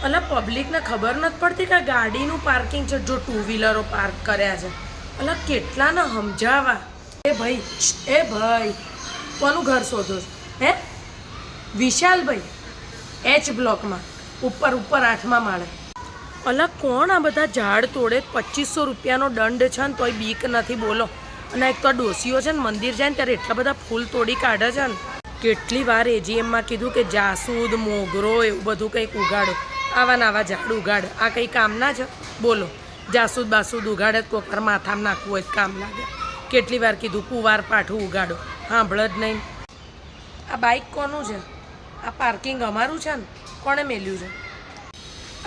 અલા પબ્લિકને ખબર નથી પડતી કે ગાડીનું પાર્કિંગ છે, જો ટુ વ્હીલરો પાર્ક કર્યા છે. અલા કેટલાને સમજાવા. એ ભાઈ કોનું ઘર શોધો છો? હે વિશાલભાઈ, એચ બ્લોકમાં ઉપર 8મા માળે. અલા કોણ આ બધા ઝાડ તોડે? 2500 રૂપિયાનો દંડ છે ને તોય બીક નથી, બોલો. અને એક તો આ ડોસીઓ છે ને, મંદિર જાય ને ત્યારે એટલા બધા ફૂલ તોડી કાઢે છે ને. કેટલી વાર એજીએમમાં કીધું કે જાસૂદ, મોગરો એવું બધું કંઈક ઉગાડો, આવા ને આવા ઝાડ ઉગાડ. આ કંઈ કામના છે? બોલો. જાસૂદ બાસૂદ ઉગાડે તો કોકર માથામાં નાખવું હોય કામ લાગે. કેટલી વાર કીધું કુવાર પાઠું ઉગાડો, સાંભળ જ નહીં. આ બાઇક કોનું છે? આ પાર્કિંગ અમારું છે ને? કોણે મેલ્યું છે?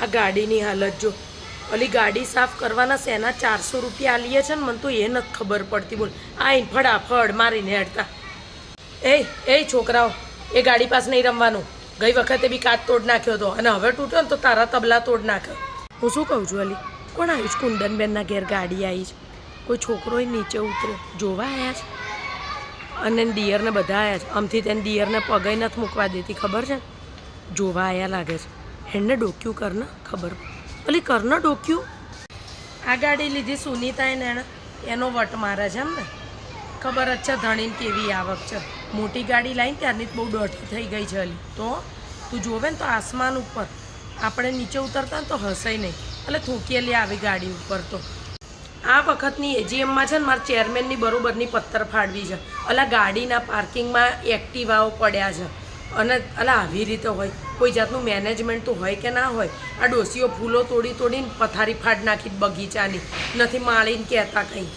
આ ગાડીની હાલત જો. ઓલી ગાડી સાફ કરવાના શેના 400 રૂપિયા આલીએ છે ને, મને તો એ નથી ખબર પડતી. બોલ આ ફડાફડ મારીને હેડતા. એ છોકરાઓ, એ ગાડી પાસે નહીં રમવાનું. ગઈ વખતે બી કાચ તોડ નાખ્યો હતો અને હવે તૂટ્યો ને તો તારા તબલા તોડ નાખ્યો. હું શું કહું છું અલી? કોણ આવ્યું છે? કુંદનબેનના ઘેર ગાડી આવી છે. કોઈ છોકરો નીચે ઉતર્યો જોવા આવ્યા છે. અને દિયરને બધા આવ્યા છે. આમથી તેને દિયરને પગે નથી મૂકવા દેતી, ખબર છે? જોવા આવ્યા લાગે છે. હેને ડોક્યું કરને ખબર અલી, કરને ડોક્યું. આ ગાડી લીધી સુનીતાએ ને એનો વટ મારે છે એમ ને? ખબર જ છે ધણીને કેવી આવક છે. મોટી ગાડી લાવીને ત્યારની જ બહુ દોઢી થઈ ગઈ છે અલી. તો તું જોવે ને તો આસમાન ઉપર, આપણે નીચે ઉતરતા ને તો હસાય નહીં. એટલે થૂંકેલી આવી ગાડી ઉપર. તો આ વખતની એજીએમમાં છે ને મારા ચેરમેનની બરોબરની પથ્થર ફાડવી છે. અલા ગાડીના પાર્કિંગમાં એક્ટિવાઓ પડ્યા છે અને અલા આવી રીતે હોય. કોઈ જાતનું મેનેજમેન્ટ તો હોય કે ના હોય? આ ડોસીઓ ફૂલો તોડીને પથારી ફાડ નાખી બગીચાની, નથી માળીને કહેતા કંઈ.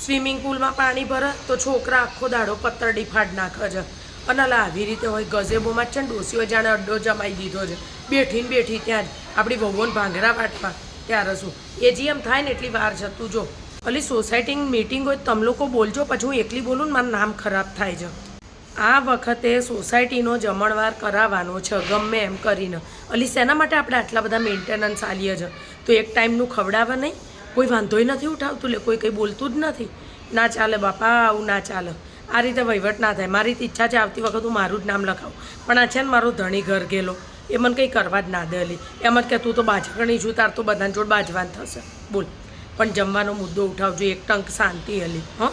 સ્વિમિંગ પુલમાં પાણી ભરે તો છોકરા આખો દાડો પત્તરડી ફાડ નાખે છે. અને અલા આવી રીતે હોય. ગઝેબોમાં છે ને ડોસીઓ જાણે અડ્ડો જમાઈ દીધો છે. બેઠી ત્યાં જ આપણી વહુઓને ભાંગરા વાટવા. ત્યારે શું એજીએમ થાય ને એટલી વાર છે. તું જો અલી સોસાયટીની મિટિંગ હોય તમે લોકો બોલજો, પછી હું એકલી બોલું ને મારું નામ ખરાબ થાય છે. આ વખતે સોસાયટીનો જમણવાર કરાવવાનો છે ગમે એમ કરીને. અલી શેના માટે આપણે આટલા બધા મેન્ટેનન્સ આલીએ છે? તો એક ટાઈમનું ખવડાવે નહીં? કોઈ વાંધોય નથી ઉઠાવતું, લે કોઈ કંઈ બોલતું જ નથી. ના ચાલે બાપા, આવું ના ચાલે. આ રીતે વહીવટ ના થાય. મારી ઈચ્છા છે આવતી વખત હું મારું જ નામ લખાવું, પણ આ છે ને મારો ધણી ઘર ગયેલો, એ મને કંઈ કરવા જ ના દે અલી. એમ જ કે તું તો બાજકણી છું, તાર તો બધાને જોડ બાજવાન થશે. બોલ. પણ જમવાનો મુદ્દો ઉઠાવજો એક ટંક શાંતિ અલી. હં